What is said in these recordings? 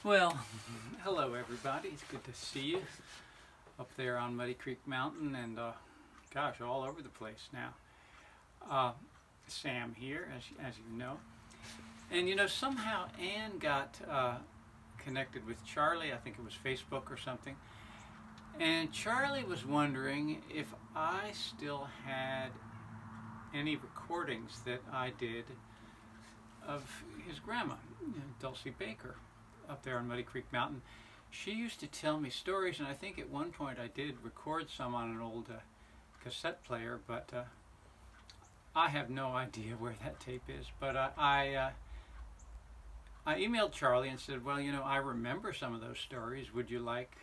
Well, hello everybody. It's good to see you up there on Muddy Creek Mountain and gosh, all over the place now. Sam here, as you know. And you know, somehow Ann got connected with Charlie. I think it was Facebook or something. And Charlie was wondering if I still had any recordings that I did of his grandma, Dulcie Baker, up there on Muddy Creek Mountain. She used to tell me stories, and I think at one point I did record some on an old cassette player, but I have no idea where that tape is. But I emailed Charlie and said, well, you know, I remember some of those stories. Would you like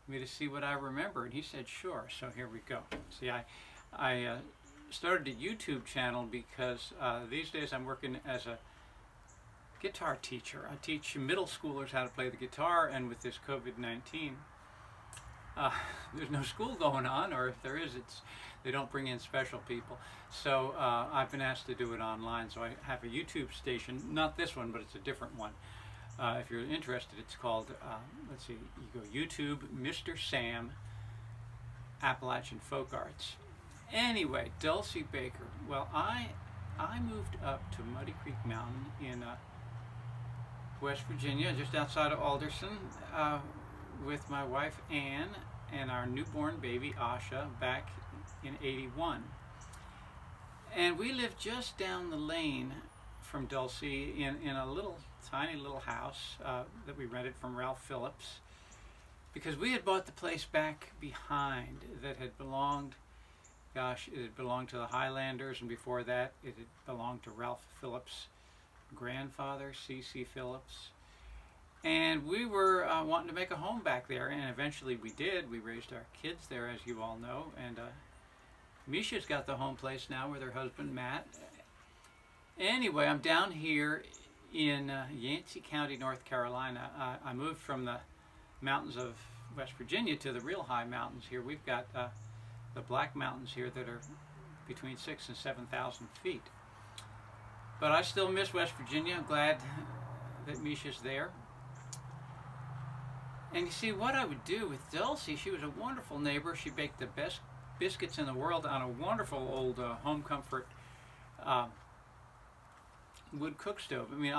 me to see what I remember? And he said, sure. So here we go. See, I started a YouTube channel because these days I'm working as a guitar teacher. I teach middle schoolers how to play the guitar, and with this COVID-19, there's no school going on, or if there is, they don't bring in special people. So I've been asked to do it online, so I have a YouTube station, not this one, but it's a different one. If you're interested, it's called, let's see, you go YouTube, Mr. Sam, Appalachian Folk Arts. Anyway, Dulcie Baker. Well, I moved up to Muddy Creek Mountain in West Virginia, just outside of Alderson, with my wife Ann and our newborn baby Asha back in '81. And we lived just down the lane from Dulcie in a tiny little house that we rented from Ralph Phillips, because we had bought the place back behind that had belonged, gosh, it had belonged to the Highlanders, and before that it had belonged to Ralph Phillips' grandfather, C.C. Phillips. And we were wanting to make a home back there, and eventually we did. We raised our kids there, as you all know, and Misha's got the home place now with her husband Matt. Anyway, I'm down here in Yancey County, North Carolina. I moved from the mountains of West Virginia to the real high mountains here. We've got the Black Mountains here that are between 6,000 and 7,000 feet. But I still miss West Virginia. I'm glad that Misha's there. And you see, what I would do with Dulcie, she was a wonderful neighbor. She baked the best biscuits in the world on a wonderful old home comfort wood cook stove. I mean,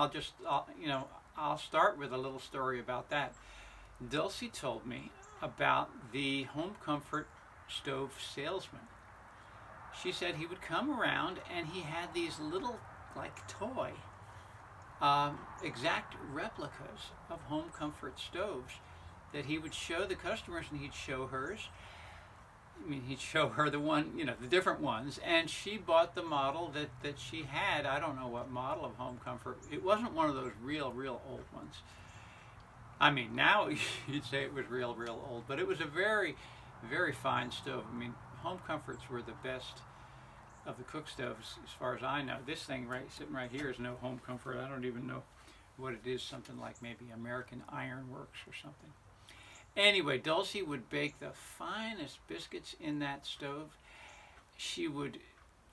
I'll start with a little story about that. Dulcie told me about the home comfort stove salesman. She said he would come around and he had these little, like, toy exact replicas of home comfort stoves that he would show the customers, and he'd show hers. I mean, he'd show her the one, you know, the different ones, and she bought the model that she had. I don't know what model of home comfort. It wasn't one of those real old ones. I mean, now you'd say it was real old, but it was a very fine stove. I mean, home comforts were the best of the cook stoves as far as I know. This thing sitting right here is no home comfort. I don't even know what it is, something like maybe American Iron Works or something. Anyway, Dulcie would bake the finest biscuits in that stove. She would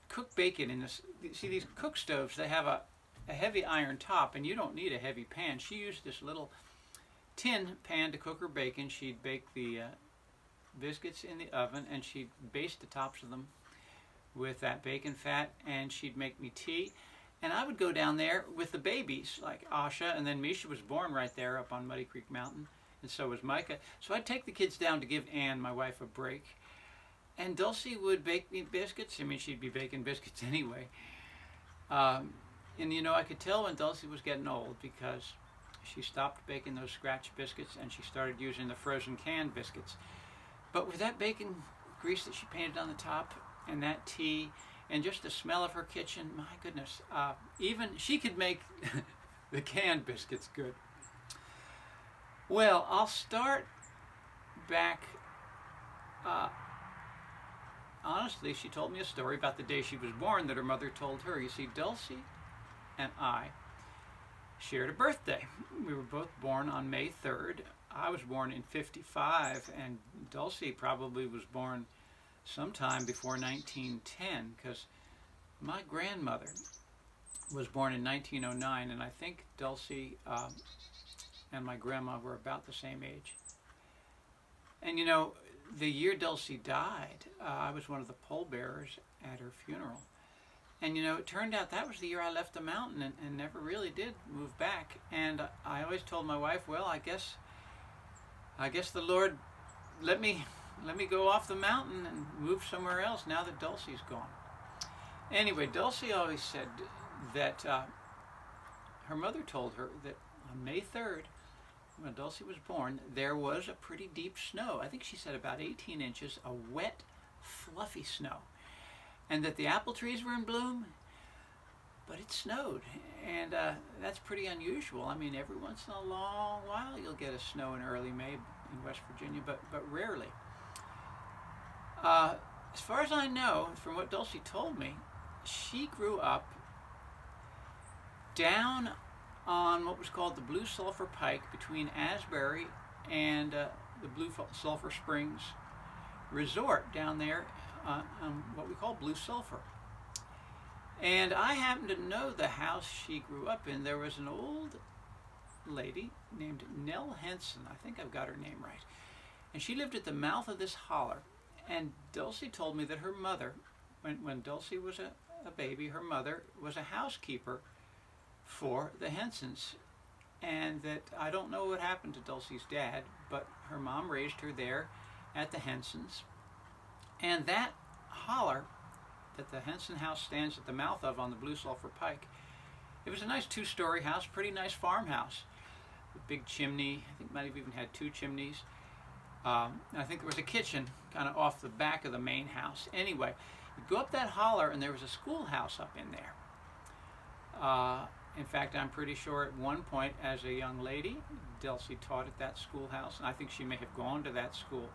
cook bacon in this. See, these cook stoves, they have a heavy iron top, and you don't need a heavy pan. She used this little tin pan to cook her bacon. She'd bake the biscuits in the oven, and she'd baste the tops of them with that bacon fat, and she'd make me tea. And I would go down there with the babies, like Asha, and then Misha was born right there up on Muddy Creek Mountain, and so was Micah. So I'd take the kids down to give Ann, my wife, a break. And Dulcie would bake me biscuits. I mean, she'd be baking biscuits anyway. And you know, I could tell when Dulcie was getting old, because she stopped baking those scratch biscuits and she started using the frozen canned biscuits. But with that bacon grease that she painted on the top, and that tea, and just the smell of her kitchen, my goodness, even she could make the canned biscuits good. Well, I'll start back, honestly, she told me a story about the day she was born that her mother told her. You see, Dulcie and I shared a birthday. We were both born on May 3rd. I was born in '55, and Dulcie probably was born sometime before 1910, because my grandmother was born in 1909, and I think Dulcie and my grandma were about the same age. And you know, the year Dulcie died, I was one of the pallbearers at her funeral. And you know, it turned out that was the year I left the mountain and never really did move back. And I always told my wife, well, I guess the Lord let me go off the mountain and move somewhere else now that Dulcie's gone. Anyway, Dulcie always said that her mother told her that on May 3rd, when Dulcie was born, there was a pretty deep snow. I think she said about 18 inches, a wet, fluffy snow. And that the apple trees were in bloom, but it snowed. And that's pretty unusual. I mean, every once in a long while you'll get a snow in early May in West Virginia, but rarely. As far as I know, from what Dulcie told me, she grew up down on what was called the Blue Sulphur Pike between Asbury and the Blue Sulphur Springs Resort down there on what we call Blue Sulphur. And I happen to know the house she grew up in. There was an old lady named Nell Henson. I think I've got her name right. And she lived at the mouth of this holler. And Dulcie told me that her mother, when Dulcie was a baby, her mother was a housekeeper for the Hensons. And that I don't know what happened to Dulcie's dad, but her mom raised her there at the Hensons. And that holler that the Henson house stands at the mouth of on the Blue Sulphur Pike, it was a nice two-story house, pretty nice farmhouse. A big chimney, I think it might have even had 2 chimneys. I think there was a kitchen kind of off the back of the main house. Anyway, you go up that holler and there was a schoolhouse up in there. In fact, I'm pretty sure at one point as a young lady, Dulcie taught at that schoolhouse, and I think she may have gone to that school.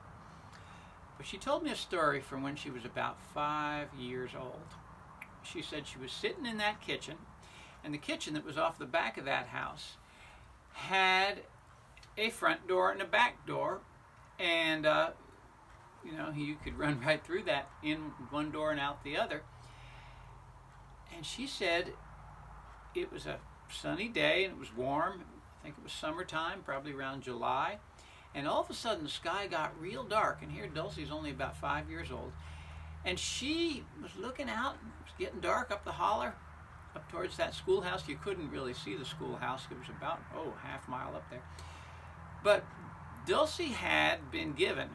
But she told me a story from when she was about 5 years old. She said she was sitting in that kitchen, and the kitchen that was off the back of that house had a front door and a back door, and you know, you could run right through that, in one door and out the other. And she said it was a sunny day and it was warm. I think it was summertime, probably around July. And all of a sudden the sky got real dark, and here Dulcie's only about 5 years old, and she was looking out. It was getting dark up the holler, up towards that schoolhouse. You couldn't really see the schoolhouse. It was about, half mile up there. But Dulcie had been given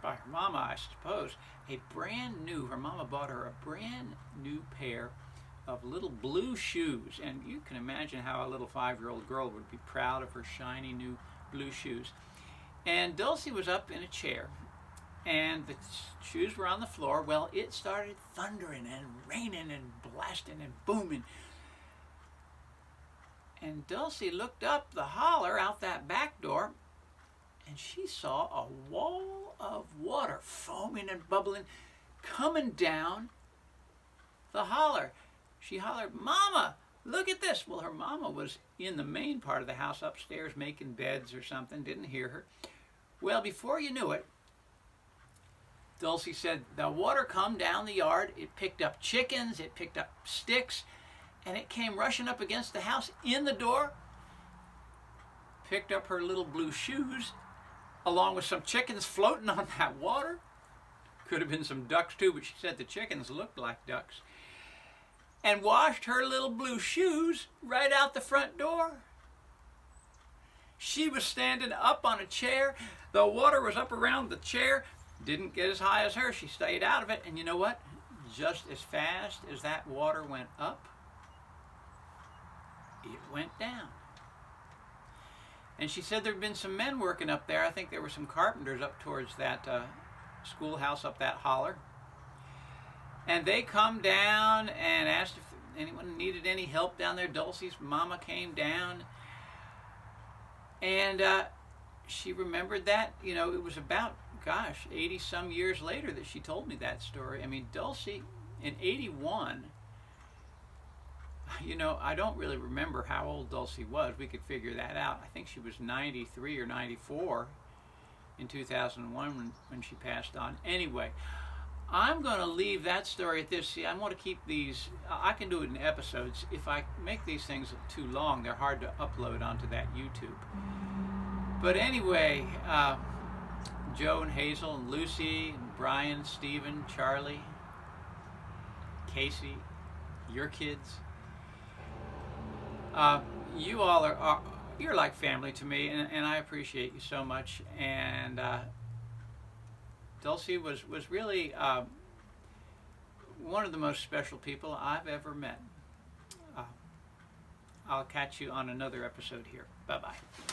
by her mama, I suppose, a brand new, her mama bought her a brand new pair of little blue shoes. And you can imagine how a little 5-year-old girl would be proud of her shiny new blue shoes. And Dulcie was up in a chair, and the shoes were on the floor. Well, it started thundering and raining and blasting and booming. And Dulcie looked up the holler out that back door, and she saw a wall of water foaming and bubbling coming down the holler. She hollered, "Mama, look at this." Well, her mama was in the main part of the house upstairs making beds or something, didn't hear her. Well, before you knew it, Dulcie said the water come down the yard. It picked up chickens, it picked up sticks, and it came rushing up against the house in the door, picked up her little blue shoes, along with some chickens floating on that water. Could have been some ducks too, but she said the chickens looked like ducks. And washed her little blue shoes right out the front door. She was standing up on a chair. The water was up around the chair. Didn't get as high as her. She stayed out of it. And you know what? Just as fast as that water went up, it went down. And she said there had been some men working up there. I think there were some carpenters up towards that schoolhouse up that holler. And they come down and asked if anyone needed any help down there. Dulcie's mama came down. And she remembered that, you know, it was about, 80 some years later that she told me that story. I mean, Dulcie, in 81, you know, I don't really remember how old Dulcie was. We could figure that out. I think she was 93 or 94 in 2001 when she passed on. Anyway, I'm going to leave that story at this. See, I want to keep these, I can do it in episodes. If I make these things too long, they're hard to upload onto that YouTube. But anyway, Joe and Hazel and Lucy and Brian, Stephen, Charlie, Casey, your kids. You all are you're like family to me, and I appreciate you so much. And Dulcie was really one of the most special people I've ever met. I'll catch you on another episode here. Bye-bye.